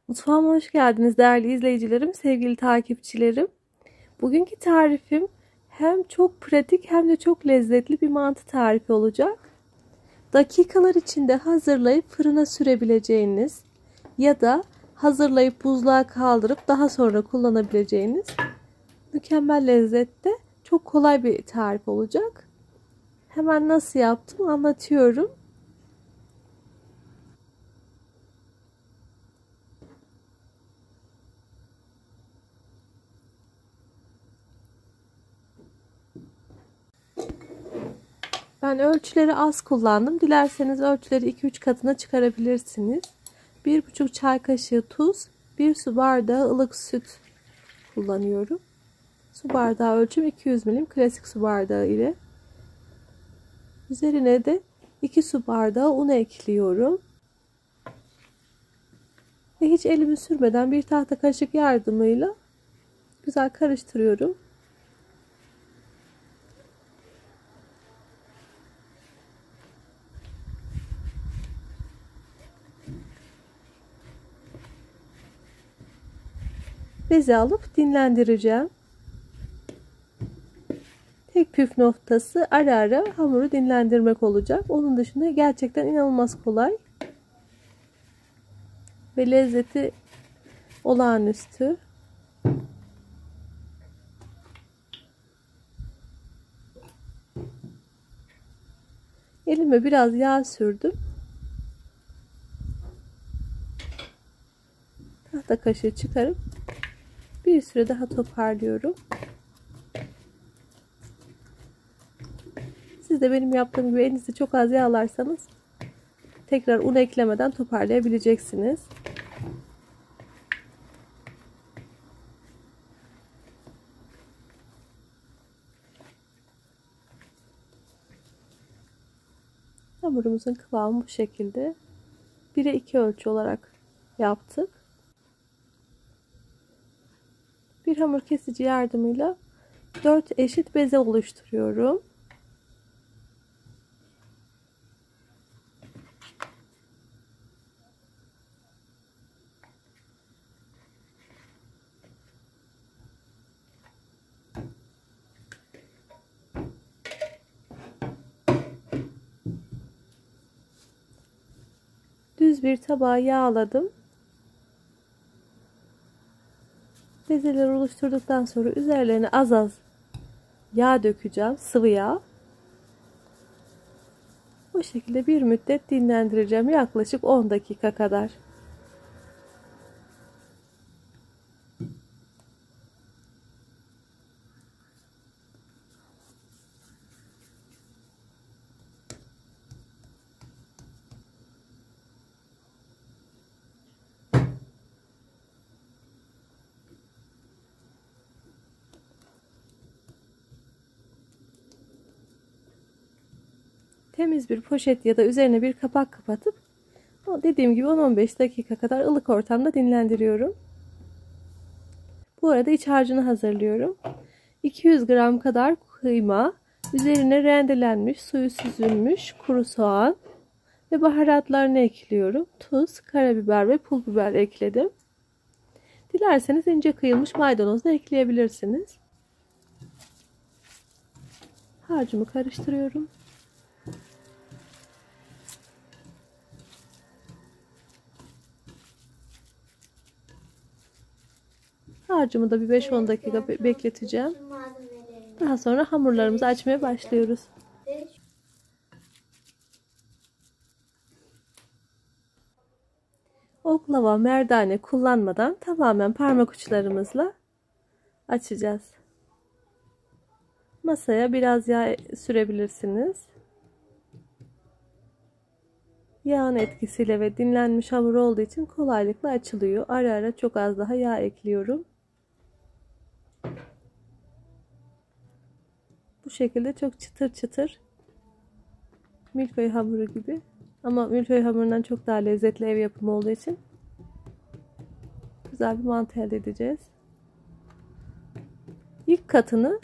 Mutfağıma hoş geldiniz değerli izleyicilerim, sevgili takipçilerim. Bugünkü tarifim hem çok pratik hem de çok lezzetli bir mantı tarifi olacak. Dakikalar içinde hazırlayıp fırına sürebileceğiniz ya da hazırlayıp buzluğa kaldırıp daha sonra kullanabileceğiniz mükemmel lezzette çok kolay bir tarif olacak. Hemen nasıl yaptım anlatıyorum. Ben ölçüleri az kullandım. Dilerseniz ölçüleri 2-3 katına çıkarabilirsiniz. 1,5 çay kaşığı tuz, 1 su bardağı ılık süt kullanıyorum. Su bardağı ölçüm 200 milim klasik su bardağı ile. Üzerine de 2 su bardağı un ekliyorum. Ve hiç elimi sürmeden bir tahta kaşık yardımıyla güzel karıştırıyorum. Beze alıp dinlendireceğim. Tek püf noktası ara ara hamuru dinlendirmek olacak. Onun dışında gerçekten inanılmaz kolay. Ve lezzeti olağanüstü. Elime biraz yağ sürdüm. Tahta kaşığı çıkarıp bir süre daha toparlıyorum. Siz de benim yaptığım gibi elinizi çok az yağlarsanız tekrar un eklemeden toparlayabileceksiniz. Hamurumuzun kıvamı bu şekilde. 1'e 2 ölçü olarak yaptık. Bir hamur kesici yardımıyla 4 eşit beze oluşturuyorum. Düz bir tabağı yağladım. Bezeleri oluşturduktan sonra üzerlerine az az yağ dökeceğim. Sıvı yağ. Bu şekilde bir müddet dinlendireceğim. Yaklaşık 10 dakika kadar. Temiz bir poşet ya da üzerine bir kapak kapatıp dediğim gibi 10-15 dakika kadar ılık ortamda dinlendiriyorum. Bu arada iç harcını hazırlıyorum. 200 gram kadar kıyma, üzerine rendelenmiş, suyu süzülmüş kuru soğan ve baharatlarını ekliyorum. Tuz, karabiber ve pul biber ekledim. Dilerseniz ince kıyılmış maydanoz da ekleyebilirsiniz. Harcımı karıştırıyorum. Harcımı da bir 5-10 dakika bekleteceğim. Daha sonra hamurlarımızı açmaya başlıyoruz. Oklava, merdane kullanmadan tamamen parmak uçlarımızla açacağız. Masaya biraz yağ sürebilirsiniz. Yağın etkisiyle ve dinlenmiş hamur olduğu için kolaylıkla açılıyor. Ara ara çok az daha yağ ekliyorum. Bu şekilde çok çıtır çıtır milföy hamuru gibi, ama milföy hamurundan çok daha lezzetli ev yapımı olduğu için güzel bir mantı elde edeceğiz. İlk katını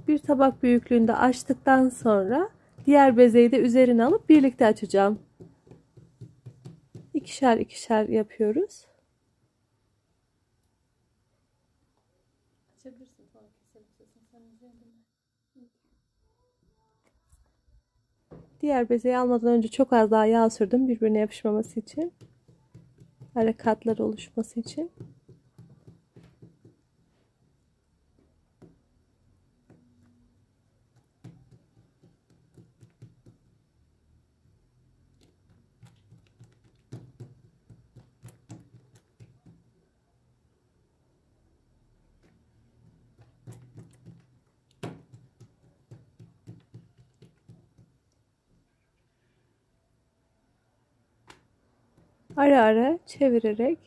bir tabak büyüklüğünde açtıktan sonra diğer bezeyi de üzerine alıp birlikte açacağım. İkişer ikişer yapıyoruz. Diğer bezeyi almadan önce çok az daha yağ sürdüm birbirine yapışmaması için. Ara katları oluşması için. Ara ara çevirerek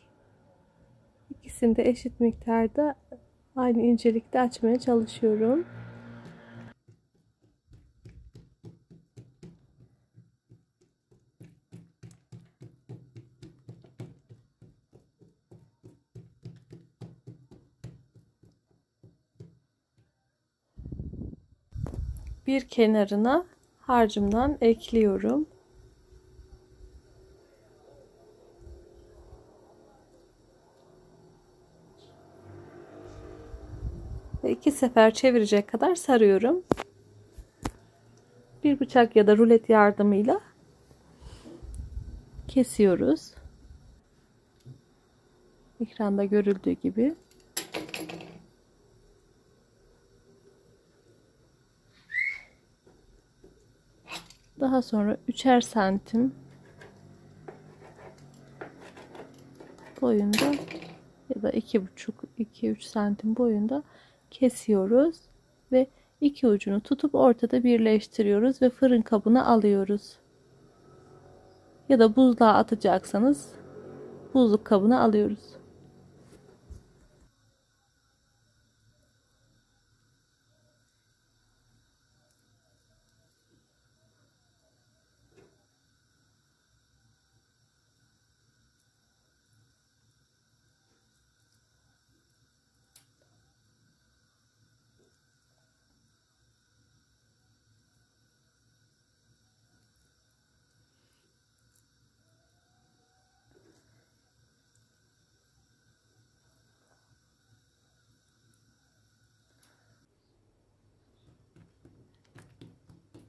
ikisini de eşit miktarda aynı incelikte açmaya çalışıyorum. Bir kenarına harcımdan ekliyorum. Ve 2 sefer çevirecek kadar sarıyorum. Bir bıçak ya da rulet yardımıyla kesiyoruz. Ekranda görüldüğü gibi. Daha sonra 3'er santim boyunda ya da 2,5-2-3 santim boyunda kesiyoruz ve iki ucunu tutup ortada birleştiriyoruz ve fırın kabına alıyoruz. Ya da buzluğa atacaksanız buzluk kabına alıyoruz.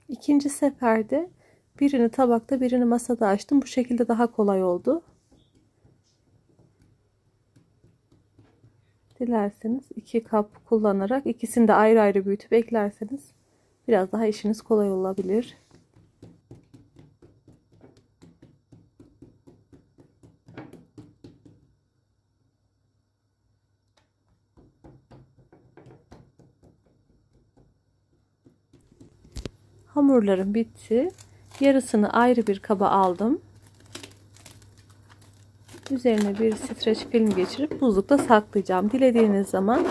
İkinci seferde birini tabakta birini masada açtım. Bu şekilde daha kolay oldu. Dilerseniz 2 kap kullanarak ikisini de ayrı ayrı büyütüp eklerseniz biraz daha işiniz kolay olabilir. Hamurlarım bitti. Yarısını ayrı bir kaba aldım. Üzerine bir streç film geçirip buzlukta saklayacağım. Dilediğiniz zaman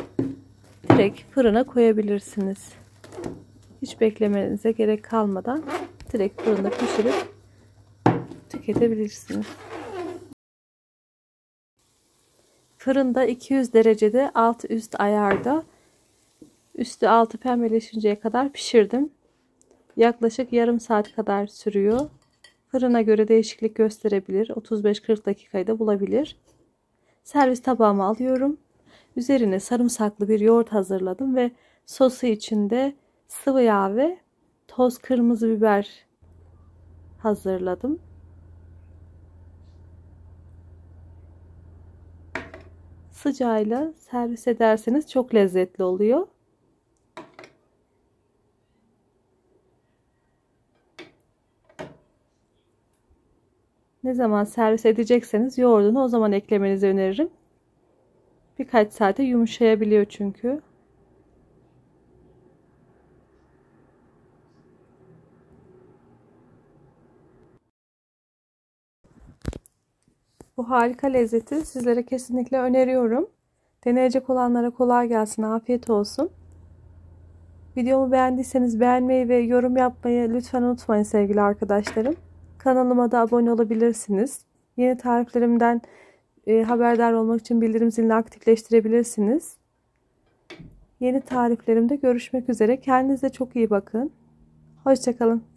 direkt fırına koyabilirsiniz. Hiç beklemenize gerek kalmadan direkt fırında pişirip tüketebilirsiniz. Fırında 200 derecede alt üst ayarda üstü altı pembeleşinceye kadar pişirdim. Yaklaşık yarım saat kadar sürüyor. Fırına göre değişiklik gösterebilir. 35-40 dakikayı da bulabilir. Servis tabağıma alıyorum. Üzerine sarımsaklı bir yoğurt hazırladım ve sosu içinde sıvı yağ ve toz kırmızı biber hazırladım. Sıcağıyla servis ederseniz çok lezzetli oluyor. Ne zaman servis edecekseniz yoğurdunu o zaman eklemenizi öneririm. Birkaç saate yumuşayabiliyor çünkü. Bu harika lezzeti sizlere kesinlikle öneriyorum. Deneyecek olanlara kolay gelsin, afiyet olsun. Videomu beğendiyseniz beğenmeyi ve yorum yapmayı lütfen unutmayın sevgili arkadaşlarım. Kanalıma da abone olabilirsiniz. Yeni tariflerimden haberdar olmak için bildirim zilini aktifleştirebilirsiniz. Yeni tariflerimde görüşmek üzere. Kendinize çok iyi bakın. Hoşça kalın.